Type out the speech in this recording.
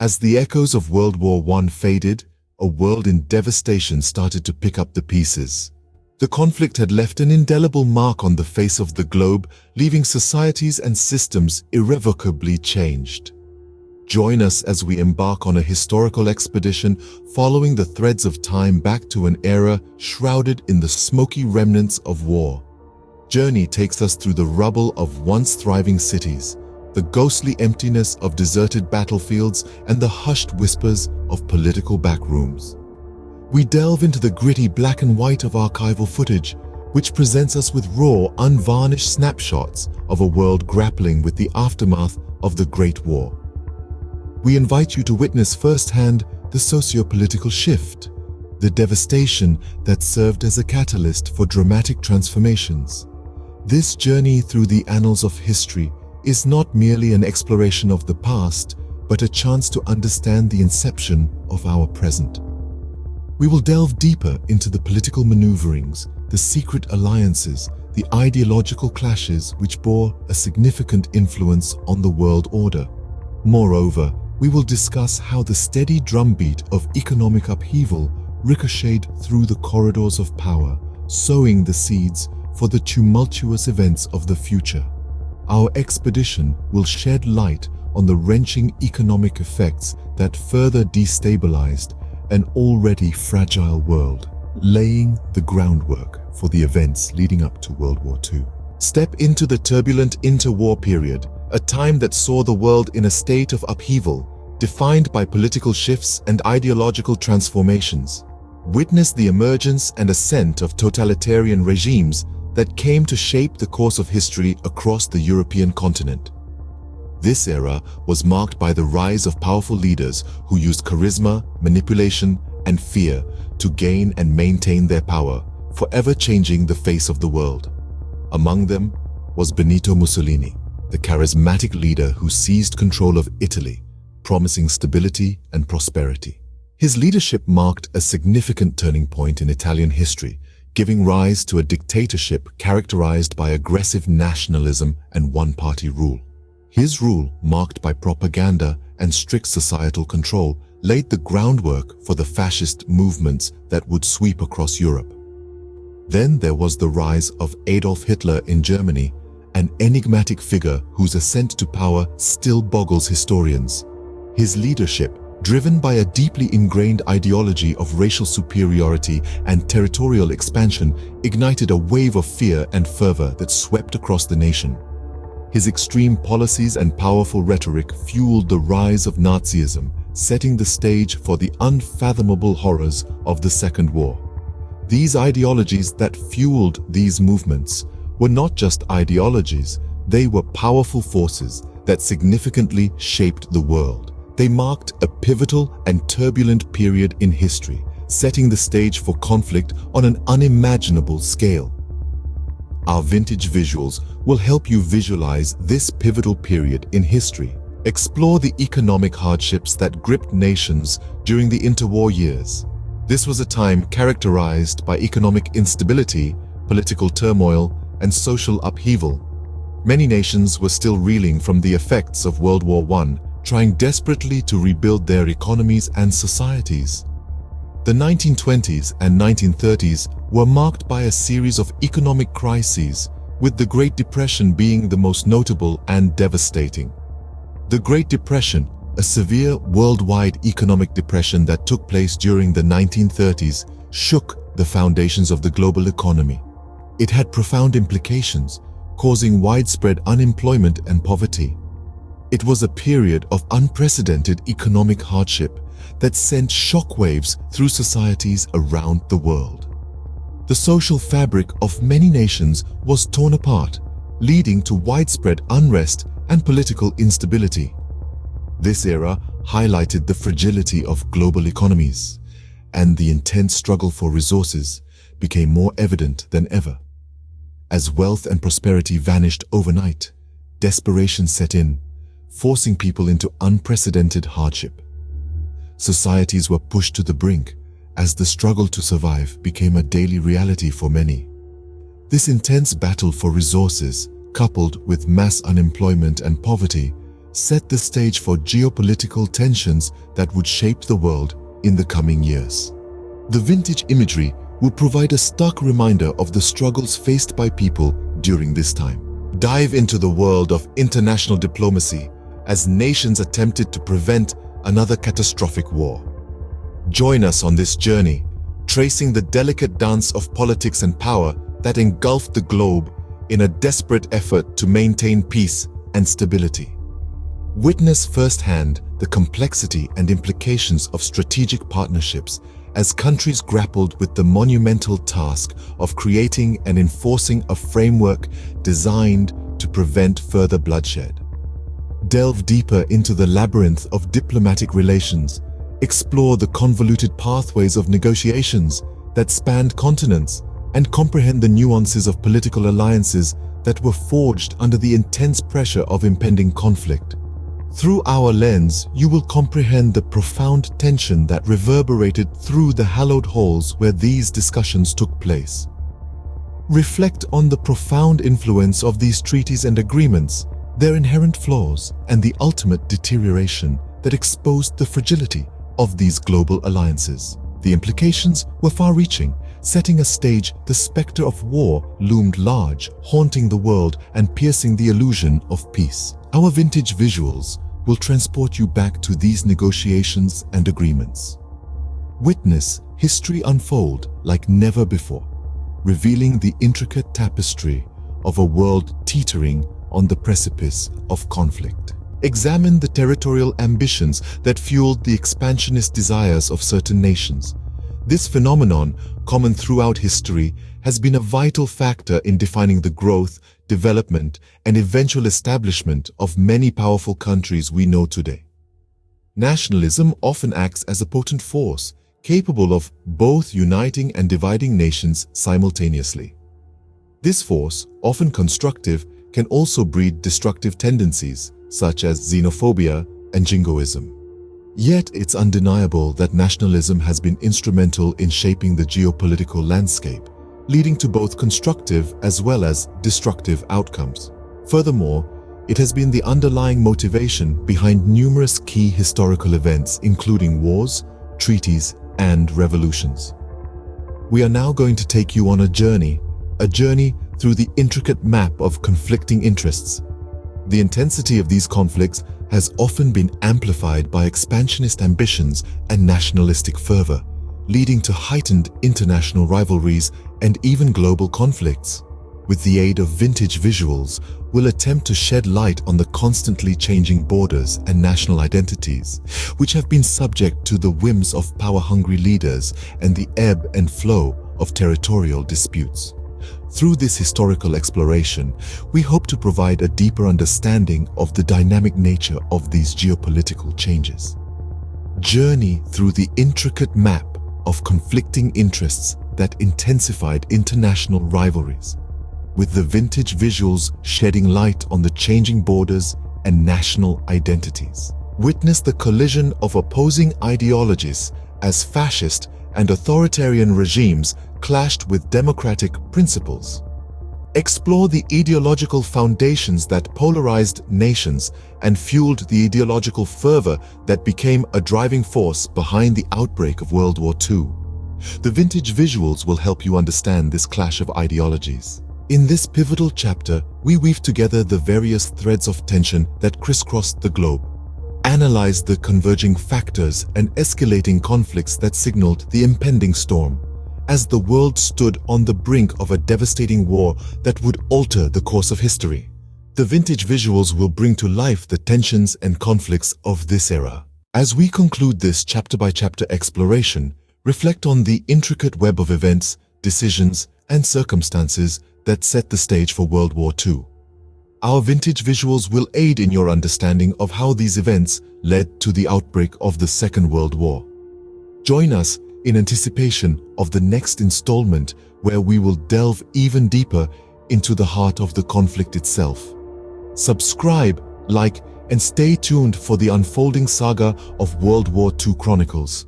As the echoes of World War I faded, a world in devastation started to pick up the pieces. The conflict had left an indelible mark on the face of the globe, leaving societies and systems irrevocably changed. Join us as we embark on a historical expedition following the threads of time back to an era shrouded in the smoky remnants of war. Journey takes us through the rubble of once thriving cities, the ghostly emptiness of deserted battlefields, and the hushed whispers of political backrooms. We delve into the gritty black and white of archival footage, which presents us with raw, unvarnished snapshots of a world grappling with the aftermath of the Great War. We invite you to witness firsthand the socio-political shift, the devastation that served as a catalyst for dramatic transformations. This journey through the annals of history is not merely an exploration of the past, but a chance to understand the inception of our present. We will delve deeper into the political maneuverings, the secret alliances, the ideological clashes which bore a significant influence on the world order. Moreover, we will discuss how the steady drumbeat of economic upheaval ricocheted through the corridors of power, sowing the seeds for the tumultuous events of the future. Our expedition will shed light on the wrenching economic effects that further destabilized an already fragile world, laying the groundwork for the events leading up to World War II. Step into the turbulent interwar period, a time that saw the world in a state of upheaval, defined by political shifts and ideological transformations. Witness the emergence and ascent of totalitarian regimes that came to shape the course of history across the European continent. This era was marked by the rise of powerful leaders who used charisma, manipulation, and fear to gain and maintain their power, forever changing the face of the world. Among them was Benito Mussolini, the charismatic leader who seized control of Italy, promising stability and prosperity. His leadership marked a significant turning point in Italian history, giving rise to a dictatorship characterized by aggressive nationalism and one-party rule. His rule, marked by propaganda and strict societal control, laid the groundwork for the fascist movements that would sweep across Europe. Then there was the rise of Adolf Hitler in Germany, an enigmatic figure whose ascent to power still boggles historians. His leadership, driven by a deeply ingrained ideology of racial superiority and territorial expansion, ignited a wave of fear and fervor that swept across the nation. His extreme policies and powerful rhetoric fueled the rise of Nazism, setting the stage for the unfathomable horrors of the Second War. These ideologies that fueled these movements were not just ideologies, they were powerful forces that significantly shaped the world. They marked a pivotal and turbulent period in history, setting the stage for conflict on an unimaginable scale. Our vintage visuals will help you visualize this pivotal period in history. Explore the economic hardships that gripped nations during the interwar years. This was a time characterized by economic instability, political turmoil, and social upheaval. Many nations were still reeling from the effects of World War I, trying desperately to rebuild their economies and societies. The 1920s and 1930s were marked by a series of economic crises, with the Great Depression being the most notable and devastating. The Great Depression, a severe worldwide economic depression that took place during the 1930s, shook the foundations of the global economy. It had profound implications, causing widespread unemployment and poverty. It was a period of unprecedented economic hardship that sent shockwaves through societies around the world. The social fabric of many nations was torn apart, leading to widespread unrest and political instability. This era highlighted the fragility of global economies, and the intense struggle for resources became more evident than ever. As wealth and prosperity vanished overnight, desperation set in, forcing people into unprecedented hardship. Societies were pushed to the brink as the struggle to survive became a daily reality for many. This intense battle for resources, coupled with mass unemployment and poverty, set the stage for geopolitical tensions that would shape the world in the coming years. The vintage imagery will provide a stark reminder of the struggles faced by people during this time. Dive into the world of international diplomacy as nations attempted to prevent another catastrophic war. Join us on this journey, tracing the delicate dance of politics and power that engulfed the globe in a desperate effort to maintain peace and stability. Witness firsthand the complexity and implications of strategic partnerships as countries grappled with the monumental task of creating and enforcing a framework designed to prevent further bloodshed. Delve deeper into the labyrinth of diplomatic relations, explore the convoluted pathways of negotiations that spanned continents, and comprehend the nuances of political alliances that were forged under the intense pressure of impending conflict. Through our lens, you will comprehend the profound tension that reverberated through the hallowed halls where these discussions took place. Reflect on the profound influence of these treaties and agreements, their inherent flaws, and the ultimate deterioration that exposed the fragility of these global alliances. The implications were far-reaching. Setting a stage, the specter of war loomed large, haunting the world and piercing the illusion of peace. Our vintage visuals will transport you back to these negotiations and agreements. Witness history unfold like never before, revealing the intricate tapestry of a world teetering on the precipice of conflict. Examine the territorial ambitions that fueled the expansionist desires of certain nations. This phenomenon, common throughout history, has been a vital factor in defining the growth, development, and eventual establishment of many powerful countries we know today. Nationalism often acts as a potent force, capable of both uniting and dividing nations simultaneously. This force, often constructive, can also breed destructive tendencies, such as xenophobia and jingoism. Yet it's undeniable that nationalism has been instrumental in shaping the geopolitical landscape, leading to both constructive as well as destructive outcomes. Furthermore, it has been the underlying motivation behind numerous key historical events, including wars, treaties, and revolutions. We are now going to take you on a journey through the intricate map of conflicting interests. The intensity of these conflicts has often been amplified by expansionist ambitions and nationalistic fervor, leading to heightened international rivalries and even global conflicts. With the aid of vintage visuals, we'll attempt to shed light on the constantly changing borders and national identities, which have been subject to the whims of power-hungry leaders and the ebb and flow of territorial disputes. Through this historical exploration, we hope to provide a deeper understanding of the dynamic nature of these geopolitical changes. Journey through the intricate map of conflicting interests that intensified international rivalries, with the vintage visuals shedding light on the changing borders and national identities. Witness the collision of opposing ideologies as fascist and authoritarian regimes clashed with democratic principles. Explore the ideological foundations that polarized nations and fueled the ideological fervor that became a driving force behind the outbreak of World War II. The vintage visuals will help you understand this clash of ideologies. In this pivotal chapter, we weave together the various threads of tension that crisscrossed the globe, analyze the converging factors and escalating conflicts that signaled the impending storm, as the world stood on the brink of a devastating war that would alter the course of history. The vintage visuals will bring to life the tensions and conflicts of this era. As we conclude this chapter-by-chapter exploration, reflect on the intricate web of events, decisions, and circumstances that set the stage for World War II. Our vintage visuals will aid in your understanding of how these events led to the outbreak of the Second World War. Join us in anticipation of the next installment, where we will delve even deeper into the heart of the conflict itself. Subscribe, like, and stay tuned for the unfolding saga of World War II Chronicles.